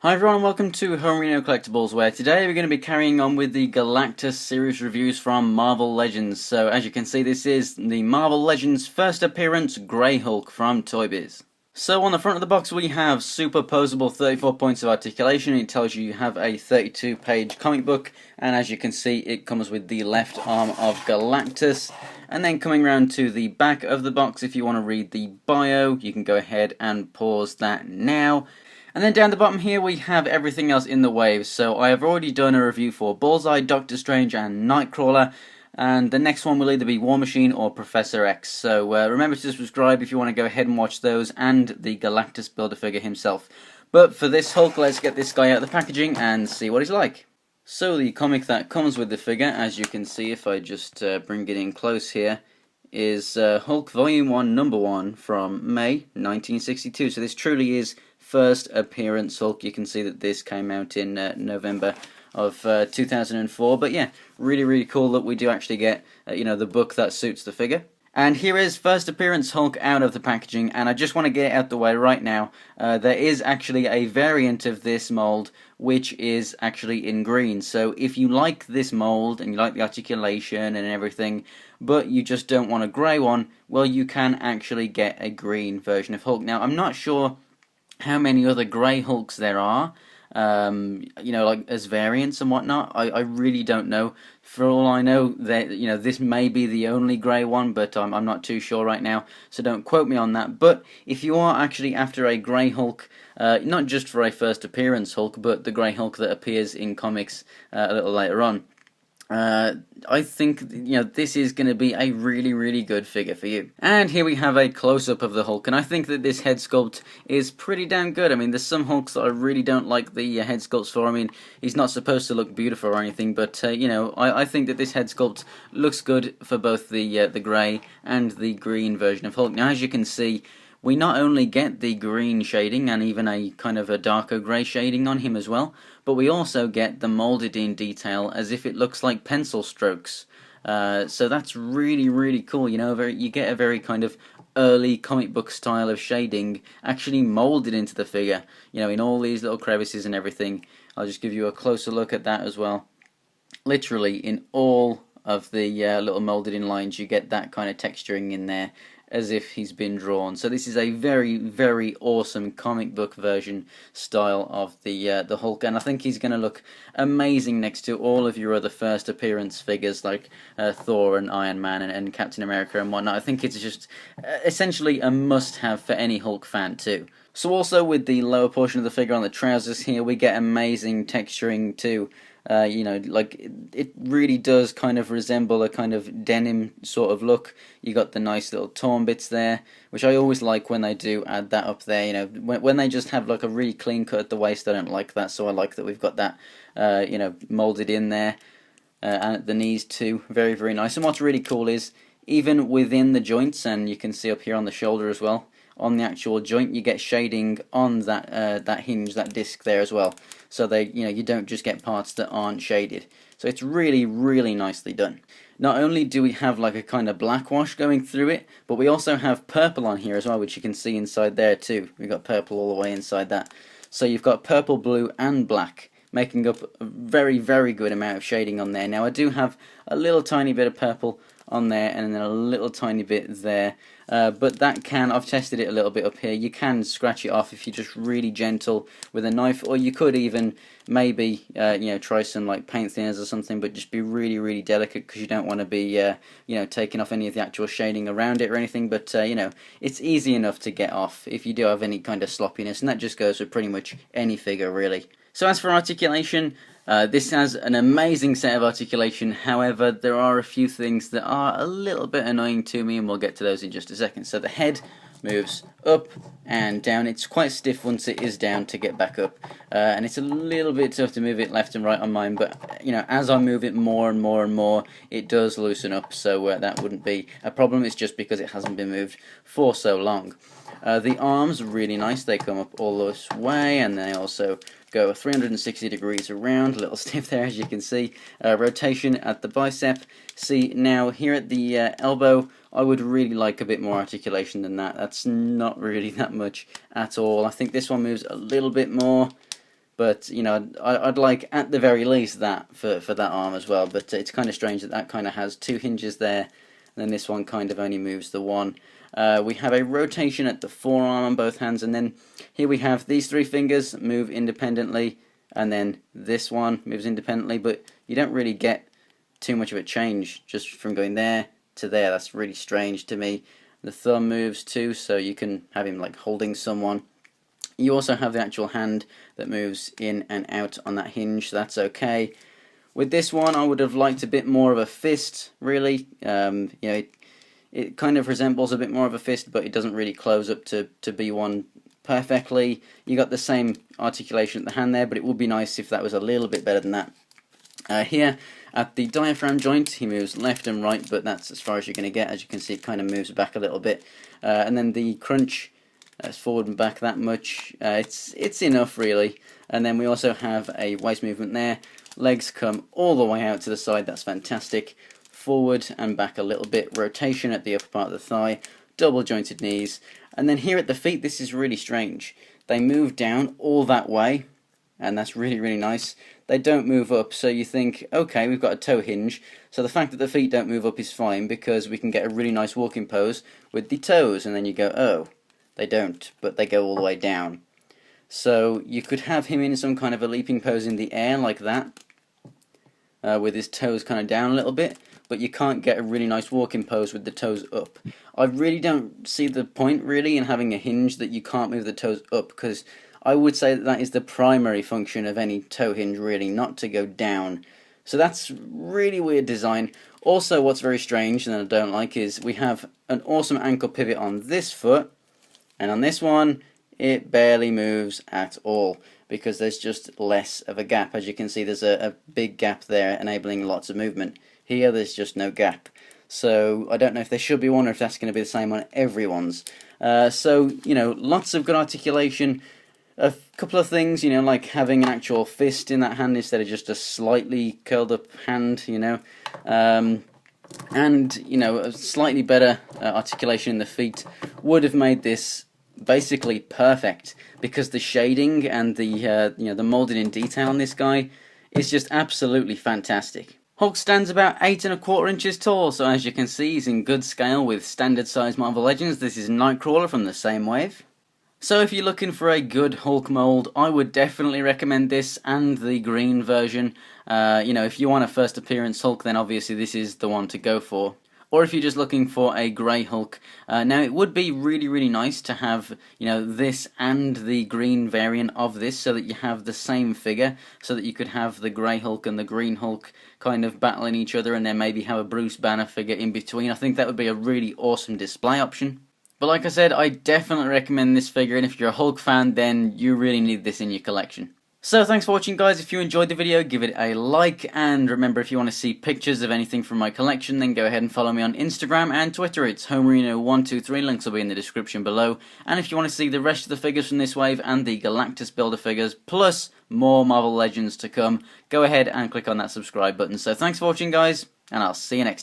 Hi everyone and welcome to Homerino Collectibles, where today we're going to be carrying on with the Galactus series reviews from Marvel Legends. So as you can see, this is the Marvel Legends first appearance Grey Hulk from Toy Biz. So on the front of the box we have superposable 34 points of articulation. It tells you have a 32-page comic book, and as you can see it comes with the left arm of Galactus. And then coming around to the back of the box, if you want to read the bio, you can go ahead and pause that now. And then down the bottom here we have everything else in the waves. So I have already done a review for Bullseye, Doctor Strange and Nightcrawler, and the next one will either be War Machine or Professor X. So remember to subscribe if you want to go ahead and watch those, and the Galactus Build-A-Figure himself. But for this Hulk, let's get this guy out of the packaging and see what he's like. So the comic that comes with the figure, as you can see if I just bring it in close here, is Hulk Volume 1 Number 1 from May 1962. So this truly is first appearance Hulk. You can see that this came out in November of 2004. But yeah, really cool that we do actually get the book that suits the figure. And here is first appearance Hulk out of the packaging, and I just want to get it out the way right now. There is actually a variant of this mold which is actually in green. So if you like this mold and you like the articulation and everything, but you just don't want a grey one, well, you can actually get a green version of Hulk. Now, I'm not sure how many other grey Hulks there are, like as variants and whatnot. I really don't know. For all I know, that this may be the only grey one, but I'm not too sure right now, so don't quote me on that. But if you are actually after a grey Hulk, not just for a first appearance Hulk, but the grey Hulk that appears in comics a little later on, I think this is going to be a really good figure for you. And here we have a close-up of the Hulk, and I think that this head sculpt is pretty damn good. I mean, there's some Hulks that I really don't like the head sculpts for. I mean, he's not supposed to look beautiful or anything, but I think that this head sculpt looks good for both the grey and the green version of Hulk. Now, as you can see, we not only get the green shading and even a kind of a darker grey shading on him as well, but we also get the moulded in detail as if it looks like pencil strokes. So that's really cool. You get a very kind of early comic book style of shading actually moulded into the figure, in all these little crevices and everything. I'll just give you a closer look at that as well. Literally in all of the little moulded in lines you get that kind of texturing in there, as if he's been drawn. So this is a very awesome comic book version style of the Hulk, and I think he's going to look amazing next to all of your other first appearance figures like Thor and Iron Man and Captain America and whatnot. I think it's just essentially a must-have for any Hulk fan too. So also with the lower portion of the figure on the trousers here, we get amazing texturing too. It really does kind of resemble a kind of denim sort of look. You got the nice little torn bits there, which I always like when they do add that up there. When they just have like a really clean cut at the waist, I don't like that. So I like that we've got that, molded in there, and at the knees too. Very nice. And what's really cool is even within the joints, and you can see up here on the shoulder as well, on the actual joint, you get shading on that hinge, that disc there as well. So you don't just get parts that aren't shaded. So it's really nicely done. Not only do we have like a kind of black wash going through it, but we also have purple on here as well, which you can see inside there too. We've got purple all the way inside that. So you've got purple, blue, and black, making up a very good amount of shading on there. Now I do have a little tiny bit of purple on there and then a little tiny bit there, but that I've tested it a little bit up here. You can scratch it off if you're just really gentle with a knife, or you could even maybe try some like paint thinners or something, but just be really delicate because you don't want to be taking off any of the actual shading around it or anything. But it's easy enough to get off if you do have any kind of sloppiness, and that just goes for pretty much any figure really. So as for articulation, this has an amazing set of articulation. However, there are a few things that are a little bit annoying to me, and we'll get to those in just a second. So the head moves up and down. It's quite stiff once it is down to get back up, and it's a little bit tough to move it left and right on mine, but as I move it more and more, it does loosen up, so that wouldn't be a problem. It's just because it hasn't been moved for so long. The arms are really nice. They come up all this way, and they also go 360 degrees around. A little stiff there, as you can see. Rotation at the bicep. See, now here at the elbow, I would really like a bit more articulation than that. That's not really that much at all. I think this one moves a little bit more. But you know, I'd like at the very least that for that arm as well. But it's kind of strange that that kind of has two hinges there, and then this one kind of only moves the one. We have a rotation at the forearm on both hands, and then here we have these three fingers move independently, and then this one moves independently, but you don't really get too much of a change just from going there to there. That's really strange to me. The thumb moves too, so you can have him like holding someone. You also have the actual hand that moves in and out on that hinge, so that's okay. With this one, I would have liked a bit more of a fist, really. You know, it kind of resembles a bit more of a fist, but it doesn't really close up to be one perfectly. You got the same articulation at the hand there, but it would be nice if that was a little bit better than that. Here at the diaphragm joint, he moves left and right, but that's as far as you're going to get. As you can see, it kind of moves back a little bit. And then the crunch, forward and back that much. It's enough, really. And then we also have a waist movement there. Legs come all the way out to the side. That's fantastic. Forward and back a little bit. Rotation at the upper part of the thigh. Double jointed knees. And then here at the feet, this is really strange. They move down all that way, and that's really, really nice. They don't move up, so you think, okay, we've got a toe hinge, so the fact that the feet don't move up is fine because we can get a really nice walking pose with the toes, and then you go, oh, they don't, but they go all the way down. So you could have him in some kind of a leaping pose in the air like that, with his toes kind of down a little bit, but you can't get a really nice walking pose with the toes up. I really don't see the point, really, in having a hinge that you can't move the toes up, because I would say that that is the primary function of any toe hinge, really, not to go down. So that's really weird design. Also, what's very strange and I don't like is we have an awesome ankle pivot on this foot, and on this one, it barely moves at all because there's just less of a gap. As you can see, there's a big gap there enabling lots of movement. Here, there's just no gap. So I don't know if there should be one or if that's going to be the same on everyone's. So, you know, lots of good articulation. A couple of things, you know, like having an actual fist in that hand instead of just a slightly curled up hand, you know. And, you know, a slightly better articulation in the feet would have made this basically perfect, because the shading and the, you know, the moulding in detail on this guy is just absolutely fantastic. Hulk stands about 8¼ inches tall, so as you can see, he's in good scale with standard size Marvel Legends. This is Nightcrawler from the same wave. So if you're looking for a good Hulk mold, I would definitely recommend this and the green version. You know, if you want a first appearance Hulk, then obviously this is the one to go for. Or if you're just looking for a grey Hulk. Now it would be really, really nice to have, you know, this and the green variant of this, so that you have the same figure, so that you could have the grey Hulk and the green Hulk kind of battling each other, and then maybe have a Bruce Banner figure in between. I think that would be a really awesome display option. But like I said, I definitely recommend this figure, and if you're a Hulk fan, then you really need this in your collection. So thanks for watching, guys. If you enjoyed the video, give it a like, and remember, if you want to see pictures of anything from my collection, then go ahead and follow me on Instagram and Twitter. It's Homerino123, links will be in the description below. And if you want to see the rest of the figures from this wave and the Galactus Builder figures, plus more Marvel Legends to come, go ahead and click on that subscribe button. So thanks for watching, guys, and I'll see you next time.